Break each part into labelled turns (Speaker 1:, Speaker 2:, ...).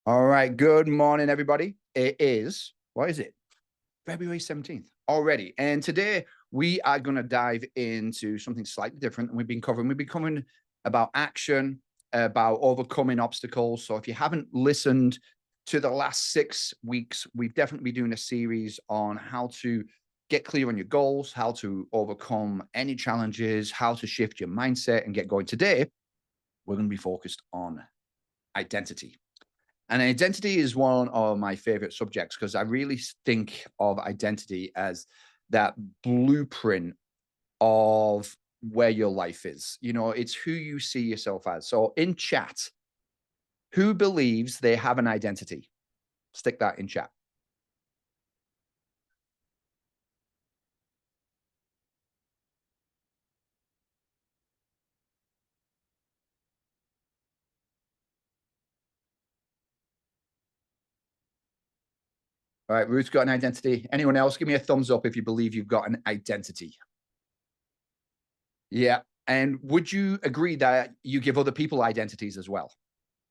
Speaker 1: All right. Good morning, everybody. It is, what is it? February 17th already. And today we are going to dive into something slightly different than we've been covering about action, about overcoming obstacles. So if you haven't listened to the last 6 weeks, we've definitely been doing a series on how to get clear on your goals, how to overcome any challenges, how to shift your mindset and get going. Today, we're going to be focused on identity. And identity is one of my favorite subjects because I really think of identity as that blueprint of where your life is. You know, it's who you see yourself as. So in chat, who believes they have an identity? Stick that in chat. All right, Ruth's got an identity. Anyone else? Give me a thumbs up if you believe you've got an identity. Yeah. And would you agree that you give other people identities as well?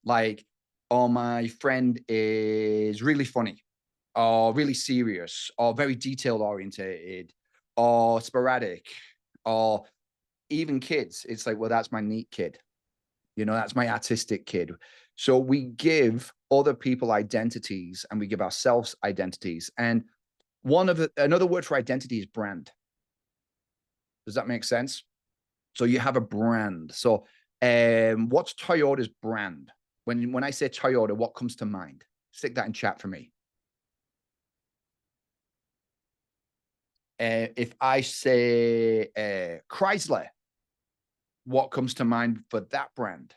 Speaker 1: Like, oh, my friend is really funny, or really serious, or very detail orientated, or sporadic, or even kids. It's like, well, that's my neat kid. You know, that's my artistic kid. So we give other people identities and we give ourselves identities. And another word for identity is brand. Does that make sense? So you have a brand. So what's Toyota's brand? When I say Toyota, what comes to mind? Stick that in chat for me. If I say Chrysler, what comes to mind for that brand?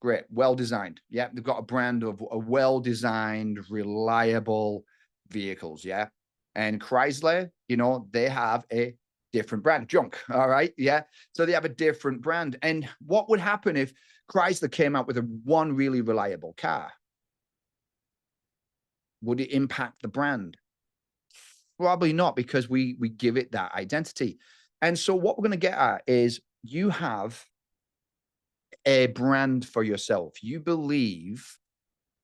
Speaker 1: Great, well designed. Yeah, they've got a brand of a well-designed, reliable vehicles. Yeah, and Chrysler, you know, they have a different brand. Junk. All right, yeah. So they have a different brand. And what would happen if Chrysler came out with one really reliable car? Would it impact the brand? Probably not, because we give it that identity. And so what we're going to get at is you have a brand for yourself. You believe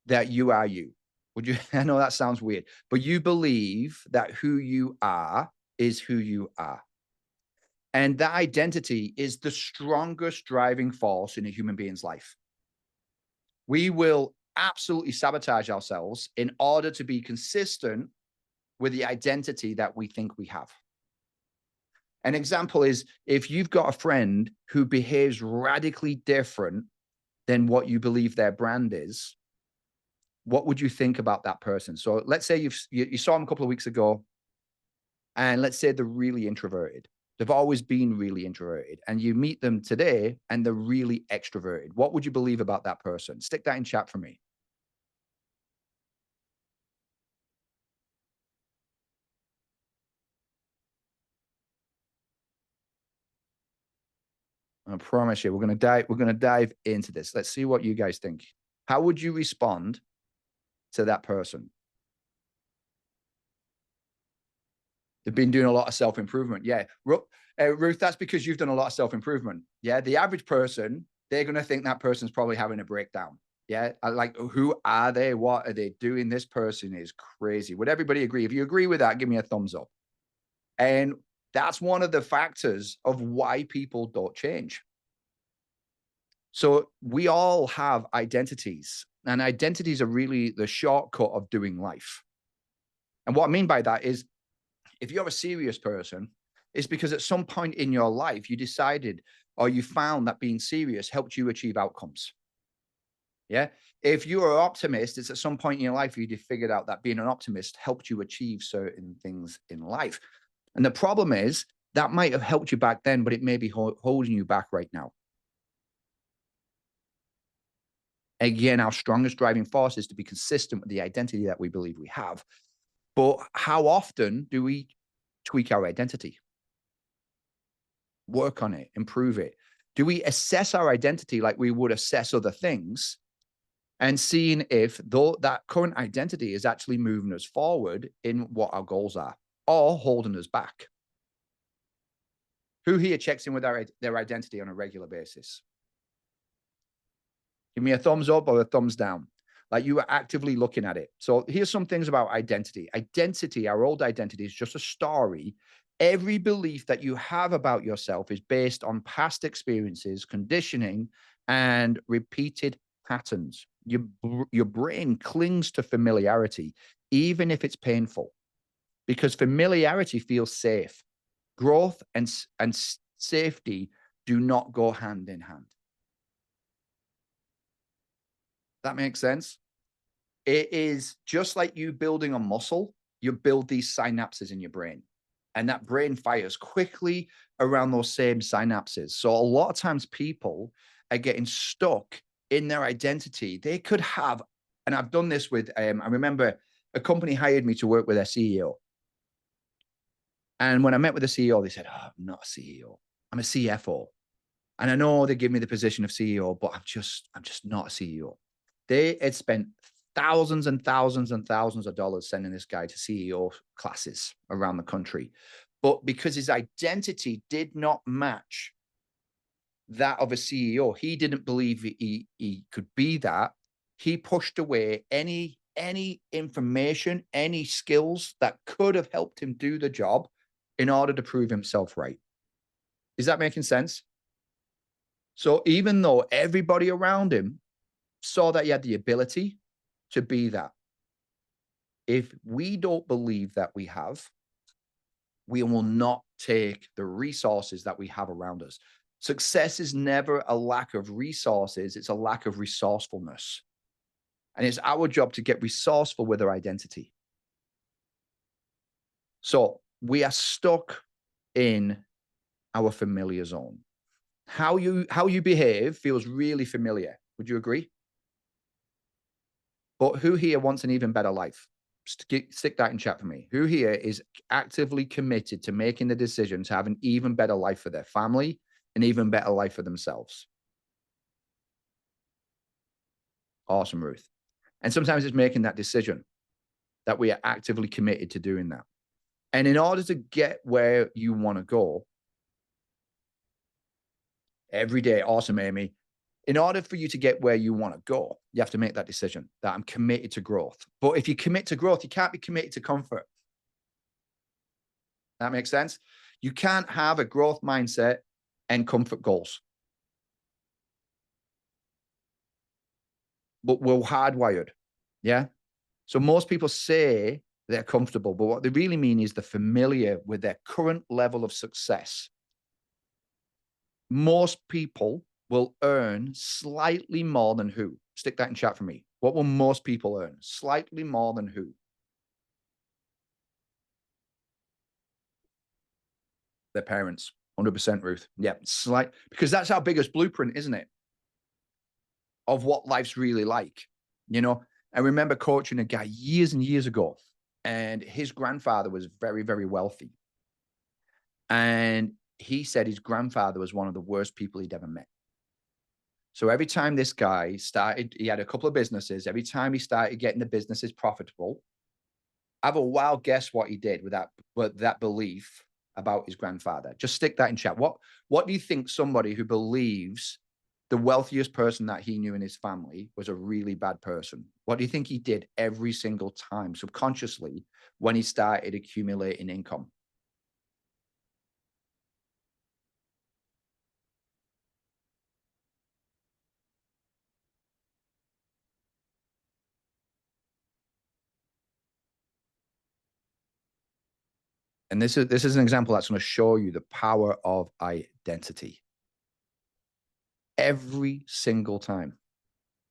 Speaker 1: that you are you. Would you? I know that sounds weird, but you believe that who you are is who you are. And that identity is the strongest driving force in a human being's life. We will absolutely sabotage ourselves in order to be consistent with the identity that we think we have. An example is if you've got a friend who behaves radically different than what you believe their brand is, what would you think about that person? So let's say you saw them a couple of weeks ago, and let's say they're really introverted. They've always been really introverted, and you meet them today and they're really extroverted. What would you believe about that person? Stick that in chat for me. I promise you, we're gonna dive into this. Let's see what you guys think. How would you respond to that person? They've been doing a lot of self-improvement. Yeah. Ruth, that's because you've done a lot of self-improvement. Yeah. The average person, they're going to think that person's probably having a breakdown. Yeah. Like, who are they? What are they doing? This person is crazy. Would everybody agree? If you agree with that, give me a thumbs up. And that's one of the factors of why people don't change. So we all have identities, and identities are really the shortcut of doing life. And what I mean by that is, if you're a serious person, it's because at some point in your life, you decided or you found that being serious helped you achieve outcomes. Yeah. If you're an optimist, it's at some point in your life you figured out that being an optimist helped you achieve certain things in life. And the problem is that might have helped you back then, but it may be holding you back right now. Again, our strongest driving force is to be consistent with the identity that we believe we have. But how often do we tweak our identity? Work on it, improve it? Do we assess our identity like we would assess other things, and seeing if that current identity is actually moving us forward in what our goals are or holding us back? Who here checks in with their identity on a regular basis? Give me a thumbs up or a thumbs down. Like you are actively looking at it. So here's some things about identity. Identity, our old identity, is just a story. Every belief that you have about yourself is based on past experiences, conditioning, and repeated patterns. Your brain clings to familiarity, even if it's painful, because familiarity feels safe. Growth and safety do not go hand in hand. That makes sense? It is just like you building a muscle, you build these synapses in your brain, and that brain fires quickly around those same synapses. So a lot of times people are getting stuck in their identity. They could have, and I've done this with, I remember a company hired me to work with their CEO. And when I met with the CEO, they said, "Oh, I'm not a CEO. I'm a CFO. And I know they give me the position of CEO, but I'm just not a CEO." They had spent thousands and thousands and thousands of dollars sending this guy to CEO classes around the country. But because his identity did not match that of a CEO, he didn't believe he could be that. He pushed away any information, any skills that could have helped him do the job in order to prove himself right. Is that making sense? So even though everybody around him saw that he had the ability to be that, if we don't believe that we have, we will not take the resources that we have around us. Success is never a lack of resources, it's a lack of resourcefulness. And it's our job to get resourceful with our identity. So we are stuck in our familiar zone. How you behave feels really familiar. Would you agree? But who here wants an even better life? Stick that in chat for me. Who here is actively committed to making the decision to have an even better life for their family, an even better life for themselves? Awesome, Ruth. And sometimes it's making that decision that we are actively committed to doing that. And in order to get where you want to go every day, awesome, Amy. In order for you to get where you want to go, you have to make that decision that I'm committed to growth. But if you commit to growth, you can't be committed to comfort. That makes sense? You can't have a growth mindset and comfort goals. But we're hardwired. Yeah. So most people say they're comfortable, but what they really mean is they're familiar with their current level of success. Most people will earn slightly more than who? Stick that in chat for me. What will most people earn? Slightly more than who? Their parents. 100%, Ruth. Yeah, because that's our biggest blueprint, isn't it? Of what life's really like. You know, I remember coaching a guy years and years ago, and his grandfather was very, very wealthy. And he said his grandfather was one of the worst people he'd ever met. So every time this guy started, he had a couple of businesses. Every time he started getting the businesses profitable, have a wild guess what he did with that belief about his grandfather. Just stick that in chat. What do you think somebody who believes the wealthiest person that he knew in his family was a really bad person? What do you think he did every single time subconsciously when he started accumulating income? And this is an example that's going to show you the power of identity. Every single time.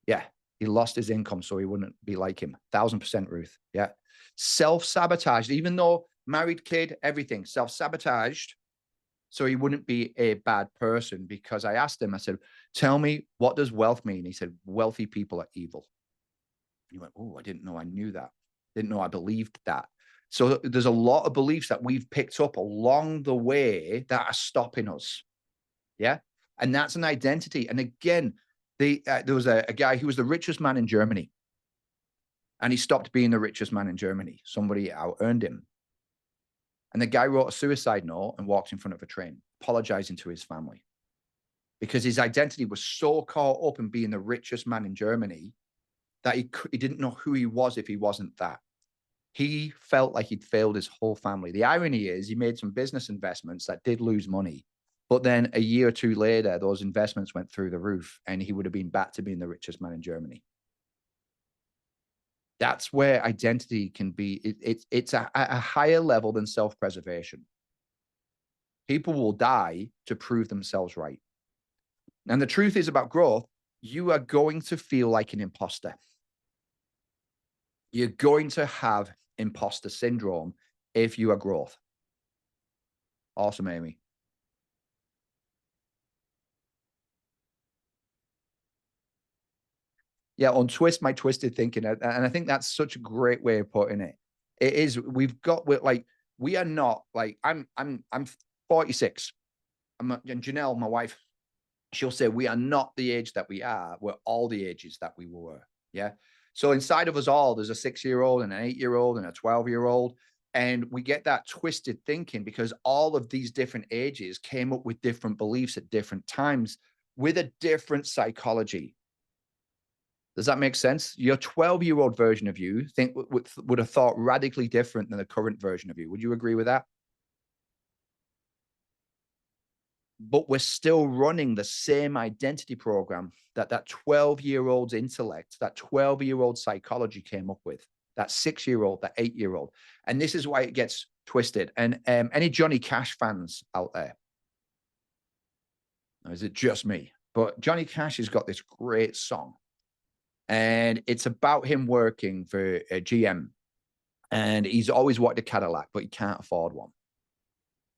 Speaker 1: Yeah, he lost his income so he wouldn't be like him. 1000%, Ruth. Yeah. Self-sabotaged, even though married kid, everything, self-sabotaged so he wouldn't be a bad person. Because I asked him, I said, tell me, what does wealth mean? He said, wealthy people are evil. He went, oh, I didn't know I knew that. Didn't know I believed that. So there's a lot of beliefs that we've picked up along the way that are stopping us. Yeah. And that's an identity. And again, there was a guy who was the richest man in Germany. And he stopped being the richest man in Germany. Somebody out-earned him. And the guy wrote a suicide note and walked in front of a train, apologizing to his family. because his identity was so caught up in being the richest man in Germany that he didn't know who he was if he wasn't that. He felt like he'd failed his whole family. The irony is he made some business investments that did lose money, but then a year or two later, those investments went through the roof and he would have been back to being the richest man in Germany. That's where identity can be. It's a higher level than self-preservation. People will die to prove themselves right. And the truth is about growth, you are going to feel like an imposter. You're going to have imposter syndrome if you are growth. Awesome, Amy. Yeah, untwist my twisted thinking. And I think that's such a great way of putting it. It is, we are not like, I'm 46. And Janelle, my wife, she'll say, we are not the age that we are. We're all the ages that we were. Yeah. So inside of us all, there's a 6-year-old and an 8-year-old and a 12-year-old. And we get that twisted thinking because all of these different ages came up with different beliefs at different times with a different psychology. Does that make sense? Your 12-year-old version of you would have thought radically different than the current version of you. Would you agree with that? But we're still running the same identity program that 12-year-old's intellect, that 12-year-old psychology came up with, that 6-year-old, that 8-year-old. And this is why it gets twisted. And any Johnny Cash fans out there? Or is it just me? But Johnny Cash has got this great song. And it's about him working for a GM. And he's always wanted a Cadillac, but he can't afford one.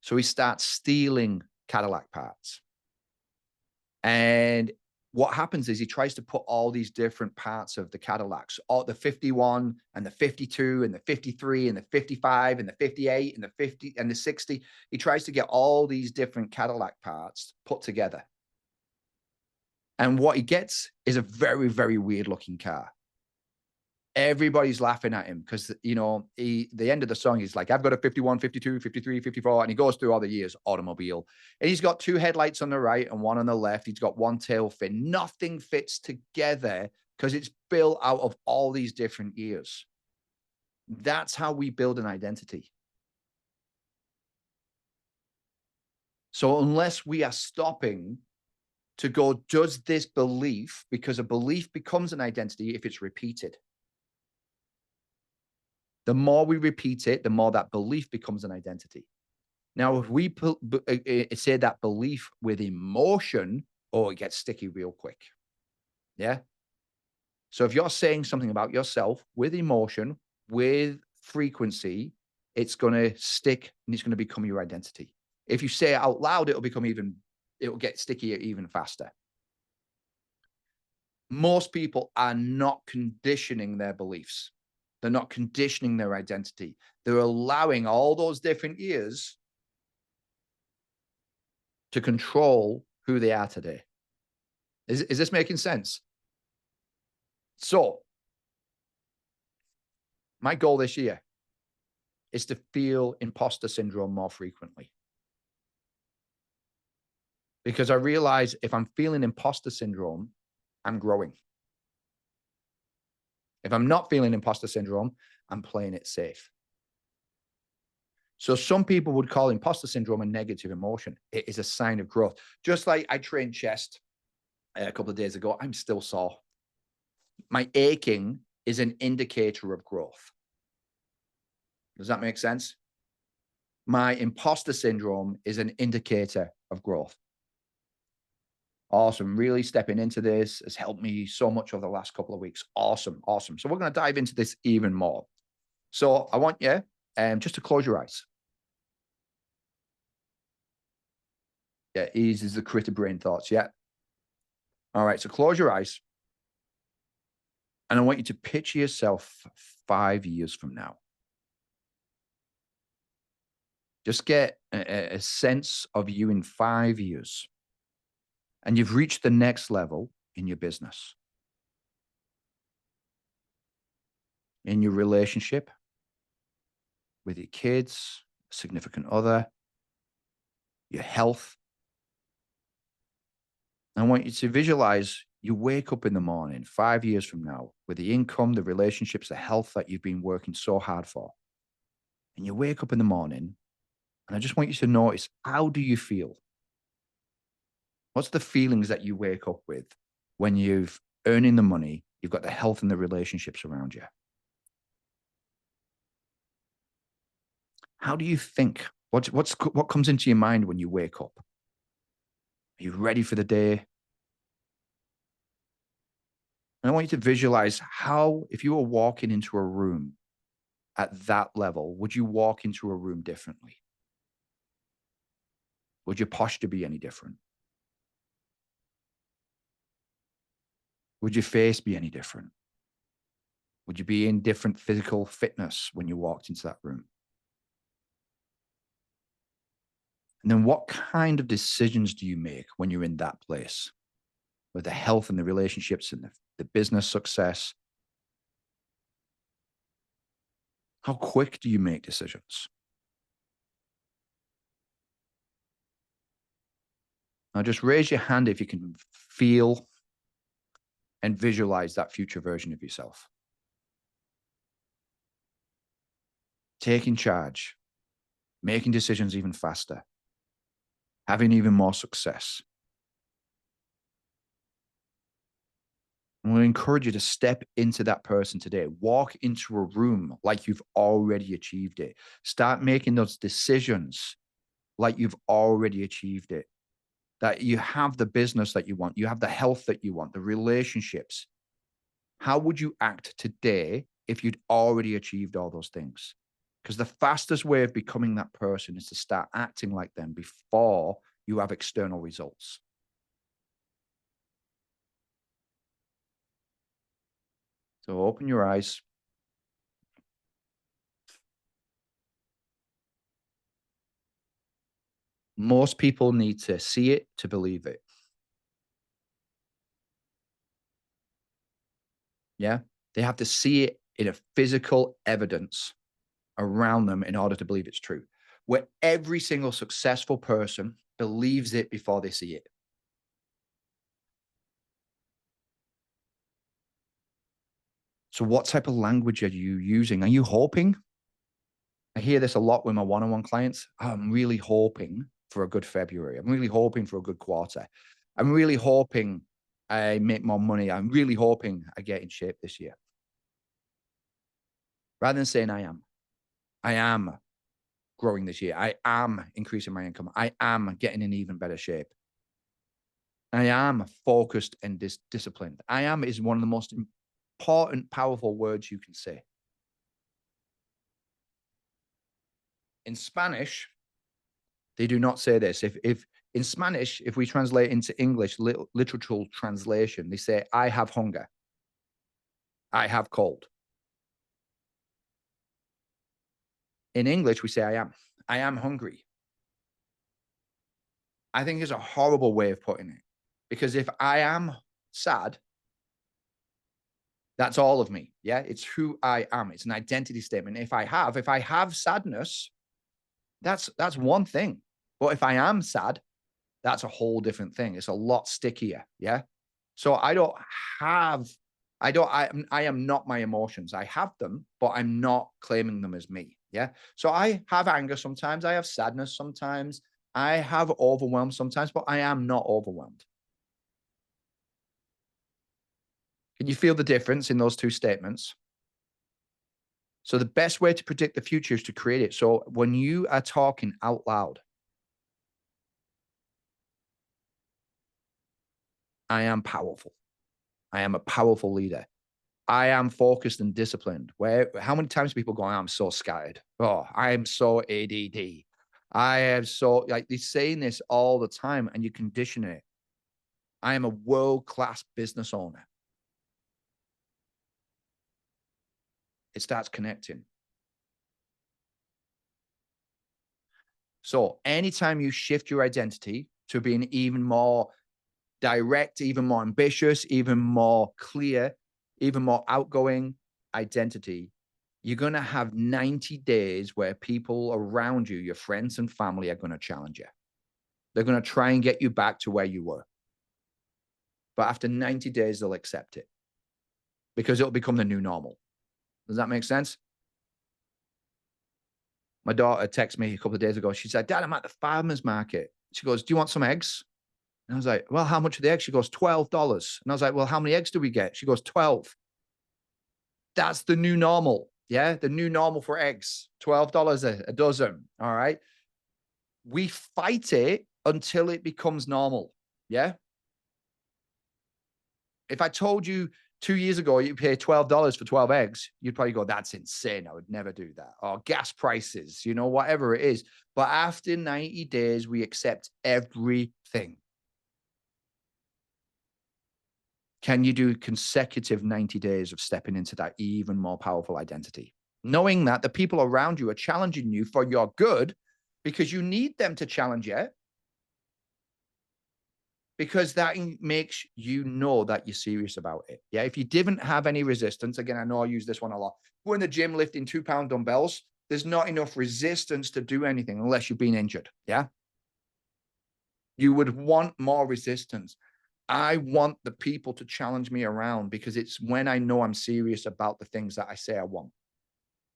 Speaker 1: So he starts stealing Cadillac parts. And what happens is he tries to put all these different parts of the Cadillacs, all the 51 and the 52 and the 53 and the 55 and the 58 and the 50 and the 60. He tries to get all these different Cadillac parts put together. And what he gets is a very, very weird looking car. Everybody's laughing at him because, you know, the end of the song is like, I've got a 51, 52, 53, 54. And he goes through all the years, automobile. And he's got 2 headlights on the right and 1 on the left. He's got 1 tail fin. Nothing fits together because it's built out of all these different years. That's how we build an identity. So unless we are stopping to go, does this belief, because a belief becomes an identity if it's repeated. The more we repeat it, the more that belief becomes an identity. Now, if we say that belief with emotion, oh, it gets sticky real quick. Yeah. So if you're saying something about yourself with emotion, with frequency, it's going to stick and it's going to become your identity. If you say it out loud, it'll get stickier even faster. Most people are not conditioning their beliefs. They're not conditioning their identity. They're allowing all those different years to control who they are today. Is this making sense? So my goal this year is to feel imposter syndrome more frequently. Because I realize if I'm feeling imposter syndrome, I'm growing. If I'm not feeling imposter syndrome, I'm playing it safe. So some people would call imposter syndrome a negative emotion. It is a sign of growth. Just like I trained chest a couple of days ago, I'm still sore. My aching is an indicator of growth. Does that make sense? My imposter syndrome is an indicator of growth. Awesome. Really stepping into this has helped me so much over the last couple of weeks. Awesome. Awesome. So we're going to dive into this even more. So I want you just to close your eyes. Yeah, eases the critter brain thoughts. Yeah. All right. So close your eyes. And I want you to picture yourself 5 years from now. Just get a sense of you in 5 years. And you've reached the next level in your business, in your relationship, with your kids, significant other, your health. I want you to visualize you wake up in the morning 5 years from now with the income, the relationships, the health that you've been working so hard for. And you wake up in the morning, and I just want you to notice, how do you feel? What's the feelings that you wake up with when you've earning the money, you've got the health and the relationships around you? How do you think? What comes into your mind when you wake up? Are you ready for the day? And I want you to visualize how, if you were walking into a room at that level, would you walk into a room differently? Would your posture be any different? Would your face be any different? Would you be in different physical fitness when you walked into that room? And then what kind of decisions do you make when you're in that place with the health and the relationships and the business success? How quick do you make decisions? Now just raise your hand if you can feel and visualize that future version of yourself. Taking charge, making decisions even faster, having even more success. I'm going to encourage you to step into that person today. Walk into a room like you've already achieved it. Start making those decisions like you've already achieved it. That you have the business that you want, you have the health that you want, the relationships. How would you act today if you'd already achieved all those things? Because the fastest way of becoming that person is to start acting like them before you have external results. So open your eyes. Most people need to see it to believe it. Yeah. They have to see it in a physical evidence around them in order to believe it's true. Where every single successful person believes it before they see it. So what type of language are you using? Are you hoping? I hear this a lot with my one-on-one clients. I'm really hoping for a good February. I'm really hoping for a good quarter. I'm really hoping I make more money. I'm really hoping I get in shape this year. Rather than saying I am growing this year. I am increasing my income. I am getting in even better shape. I am focused and disciplined. I am is one of the most important, powerful words you can say. In Spanish, they do not say this. If in Spanish, if we translate into English, literal translation, they say, I have hunger. I have cold. In English, we say, I am. I am hungry. I think it's a horrible way of putting it. Because if I am sad, that's all of me. Yeah. It's who I am. It's an identity statement. If I have sadness, that's one thing. But if I am sad, that's a whole different thing. It's a lot stickier. Yeah. So I am not my emotions. I have them, but I'm not claiming them as me. Yeah. So I have anger sometimes. I have sadness sometimes. I have overwhelm sometimes, but I am not overwhelmed. Can you feel the difference in those two statements? So the best way to predict the future is to create it. So when you are talking out loud, I am powerful. I am a powerful leader. I am focused and disciplined. Where how many times people go, I'm so scattered. Oh, I am so ADD. I am so like they're saying this all the time and you condition it. I am a world-class business owner. It starts connecting. So anytime you shift your identity to being even more direct, even more ambitious, even more clear, even more outgoing identity, you're going to have 90 days where people around you, your friends and family, are going to challenge you. They're going to try and get you back to where you were. but after 90 days, they'll accept it because it'll become the new normal. Does that make sense? My daughter texted me a couple of days ago. She said, Dad, I'm at the farmer's market. She goes, do you want some eggs? And I was like, well, how much are the eggs? She goes, $12. And I was like, well, how many eggs do we get? She goes, 12. That's the new normal. Yeah. The new normal for eggs, $12 a dozen. All right. We fight it until it becomes normal. Yeah. If I told you 2 years ago you pay $12 for 12 eggs, you'd probably go, that's insane. I would never do that. Or gas prices, you know, whatever it is. But after 90 days, we accept everything. Can you do consecutive 90 days of stepping into that even more powerful identity? Knowing that the people around you are challenging you for your good because you need them to challenge you, because that makes you know that you're serious about it. Yeah. If you didn't have any resistance, again, I know I use this one a lot. We're in the gym lifting 2-pound dumbbells. There's not enough resistance to do anything unless you've been injured. Yeah. You would want more resistance. I want the people to challenge me around because it's when I know I'm serious about the things that I say I want.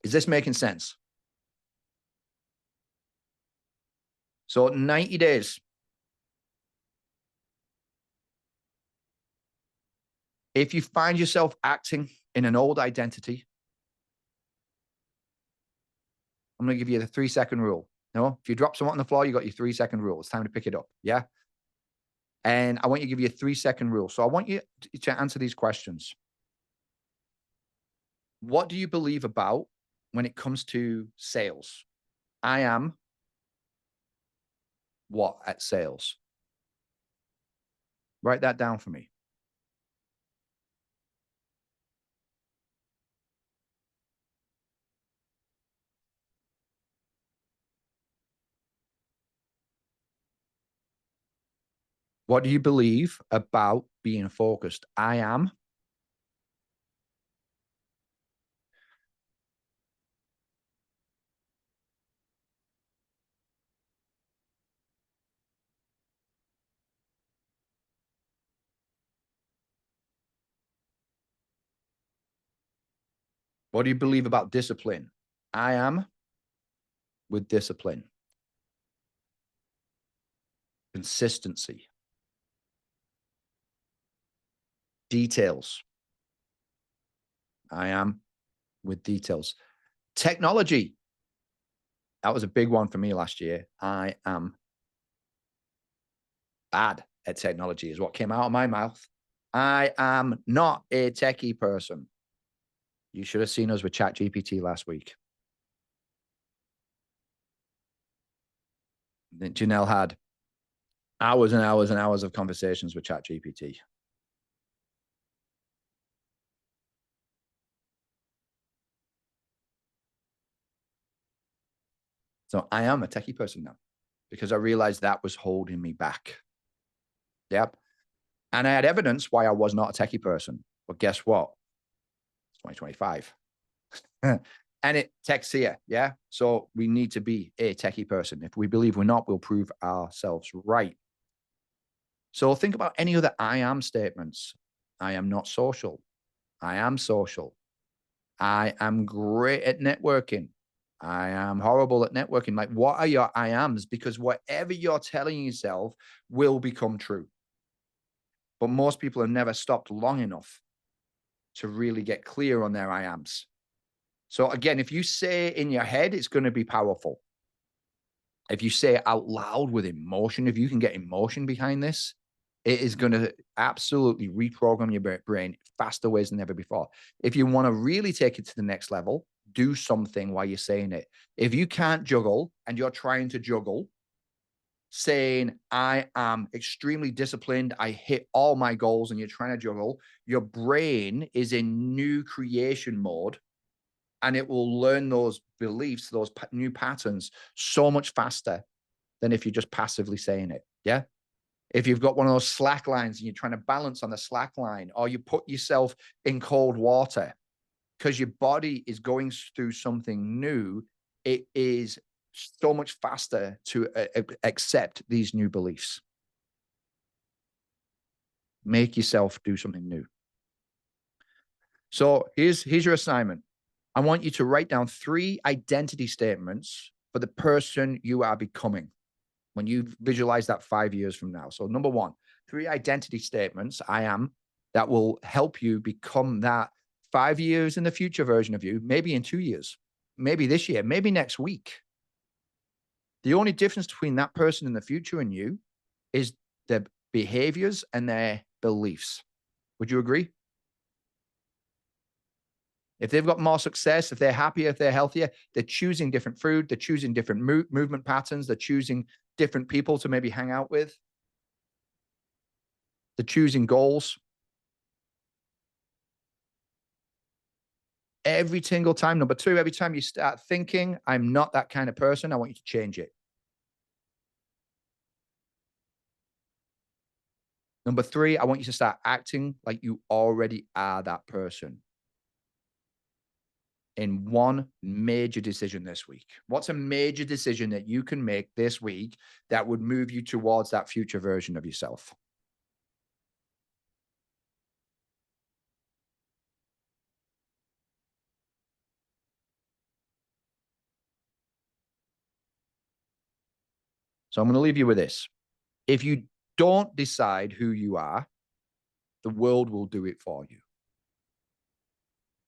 Speaker 1: Is this making sense? So 90 days. If you find yourself acting in an old identity, I'm going to give you the 3-second rule. No, if you drop something on the floor, you got your 3-second rule. It's time to pick it up. Yeah. And I want you to give you a 3-second rule. So I want you to answer these questions. What do you believe about when it comes to sales? I am what at sales? Write that down for me. What do you believe about being focused? I am. What do you believe about discipline? I am with discipline. Consistency. Details. I am with details. Technology. That was a big one for me last year. I am bad at technology is what came out of my mouth. I am not a techie person. You should have seen us with ChatGPT last week. Janelle had hours and hours and hours of conversations with ChatGPT. So I am a techie person now because I realized that was holding me back. Yep. And I had evidence why I was not a techie person. But guess what? It's 2025. And tech's here. Yeah. So we need to be a techie person. If we believe we're not, we'll prove ourselves right. So think about any other I am statements. I am not social. I am social. I am great at networking. I am horrible at networking. Like, what are your I ams? Because whatever you're telling yourself will become true. But most people have never stopped long enough to really get clear on their I ams. So again, if you say it in your head, it's going to be powerful. If you say it out loud with emotion, if you can get emotion behind this, it is going to absolutely reprogram your brain faster ways than ever before. If you want to really take it to the next level, do something while you're saying it. If you can't juggle and you're trying to juggle, saying, I am extremely disciplined, I hit all my goals, and you're trying to juggle, your brain is in new creation mode and it will learn those beliefs, those new patterns so much faster than if you're just passively saying it. Yeah. If you've got one of those slack lines and you're trying to balance on the slack line, or you put yourself in cold water because your body is going through something new, it is so much faster to accept these new beliefs. Make yourself do something new. So here's your assignment. I want you to write down 3 identity statements for the person you are becoming when you visualize that 5 years from now. So number 1, 3 identity statements I am that will help you become that 5 years in the future version of you, maybe in 2 years, maybe this year, maybe next week. The only difference between that person in the future and you is their behaviors and their beliefs. Would you agree? If they've got more success, if they're happier, if they're healthier, they're choosing different food, they're choosing different movement patterns, they're choosing different people to maybe hang out with, they're choosing goals. Every single time. Number 2, every time you start thinking, I'm not that kind of person, I want you to change it. Number 3, I want you to start acting like you already are that person in one major decision this week. What's a major decision that you can make this week that would move you towards that future version of yourself? So I'm going to leave you with this. If you don't decide who you are, the world will do it for you.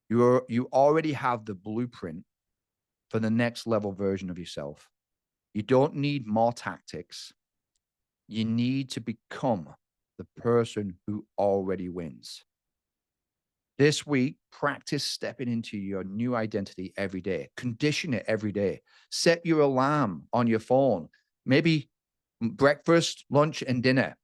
Speaker 1: You already have the blueprint for the next level version of yourself. You don't need more tactics. You need to become the person who already wins. This week, practice stepping into your new identity every day. Condition it every day. Set your alarm on your phone. Maybe breakfast, lunch, and dinner,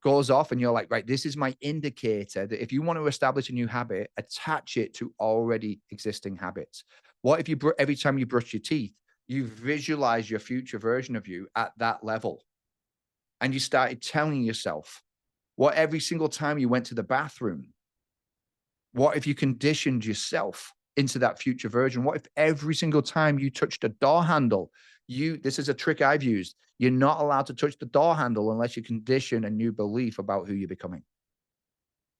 Speaker 1: goes off and you're like, right, this is my indicator that if you want to establish a new habit, attach it to already existing habits. What if you, every time you brush your teeth, you visualize your future version of you at that level? And you started telling yourself, what every single time you went to the bathroom, what if you conditioned yourself into that future version? What if every single time you touched a door handle, this is a trick I've used. You're not allowed to touch the door handle unless you condition a new belief about who you're becoming,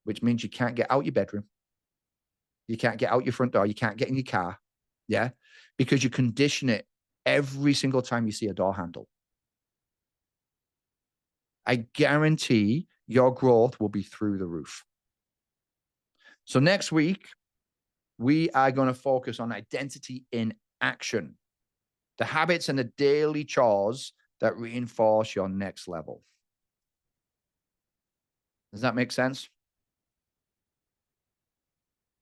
Speaker 1: which means you can't get out your bedroom. You can't get out your front door. You can't get in your car. Yeah. Because you condition it every single time you see a door handle. I guarantee your growth will be through the roof. So next week, we are going to focus on identity in action, the habits and the daily chores that reinforce your next level. Does that make sense?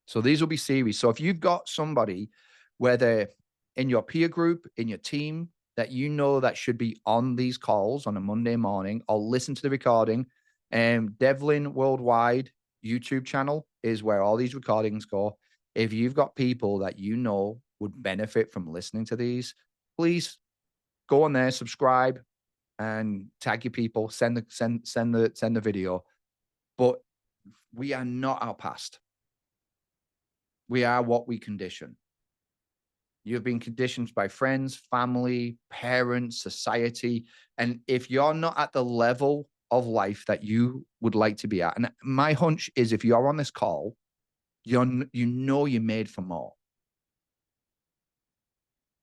Speaker 1: So these will be series. So if you've got somebody, whether in your peer group, in your team, that that should be on these calls on a Monday morning, or listen to the recording, Devlin Worldwide YouTube channel is where all these recordings go. If you've got people that would benefit from listening to these, please go on there, subscribe, and tag your people. Send the video. But we are not our past. We are what we condition. You've been conditioned by friends, family, parents, society. And if you're not at the level of life that you would like to be at, and my hunch is if you're on this call, you're made for more.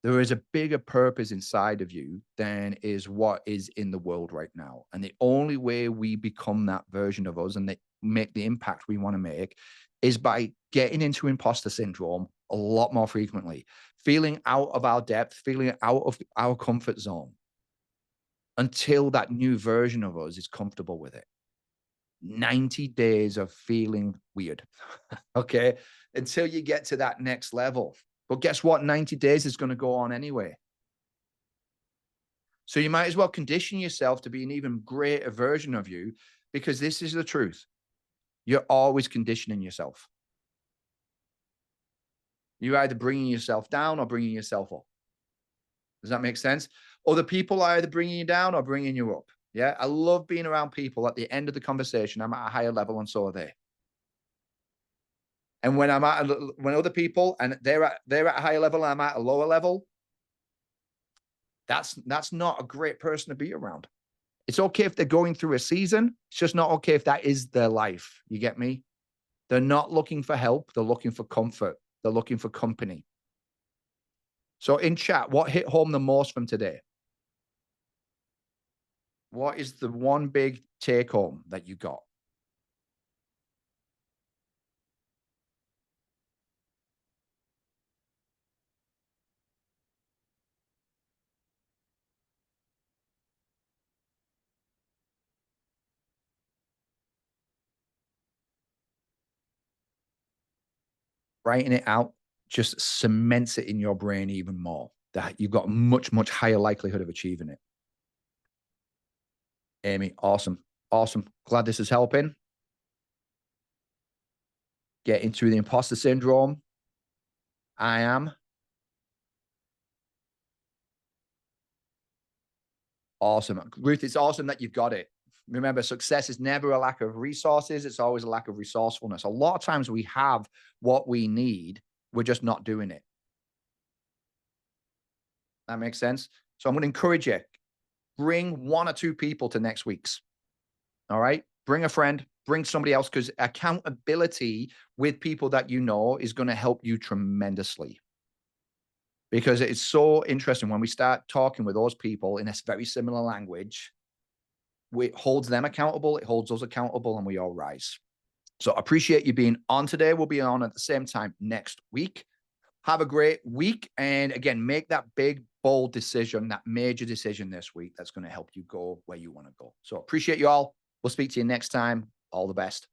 Speaker 1: There is a bigger purpose inside of you than is what is in the world right now. And the only way we become that version of us and make the impact we want to make is by getting into imposter syndrome a lot more frequently, feeling out of our depth, feeling out of our comfort zone until that new version of us is comfortable with it. 90 days of feeling weird, okay? Until you get to that next level. But guess what? 90 days is going to go on anyway. So you might as well condition yourself to be an even greater version of you, because this is the truth. You're always conditioning yourself. You're either bringing yourself down or bringing yourself up. Does that make sense? Other people are either bringing you down or bringing you up. Yeah, I love being around people. At the end of the conversation, I'm at a higher level, and so are they. And when other people and they're at a higher level and I'm at a lower level, that's not a great person to be around. It's okay if they're going through a season. It's just not okay if that is their life. You get me? They're not looking for help. They're looking for comfort. They're looking for company. So in chat, what hit home the most from today? What is the one big take home that you got? Writing it out just cements it in your brain even more, that you've got a much, much higher likelihood of achieving it. Amy, awesome. Awesome. Glad this is helping. Getting through the imposter syndrome. I am. Awesome. Ruth, it's awesome that you've got it. Remember, success is never a lack of resources. It's always a lack of resourcefulness. A lot of times we have what we need. We're just not doing it. That makes sense. So I'm going to encourage you, bring 1 or 2 people to next week's. All right. Bring a friend, bring somebody else, because accountability with people that you know is going to help you tremendously. Because it's so interesting when we start talking with those people in a very similar language, it holds them accountable, it holds us accountable, and we all rise. So I appreciate you being on today. We'll be on at the same time next week. Have a great week. And again, make that big, bold decision, that major decision this week that's going to help you go where you want to go. So appreciate you all. We'll speak to you next time. All the best.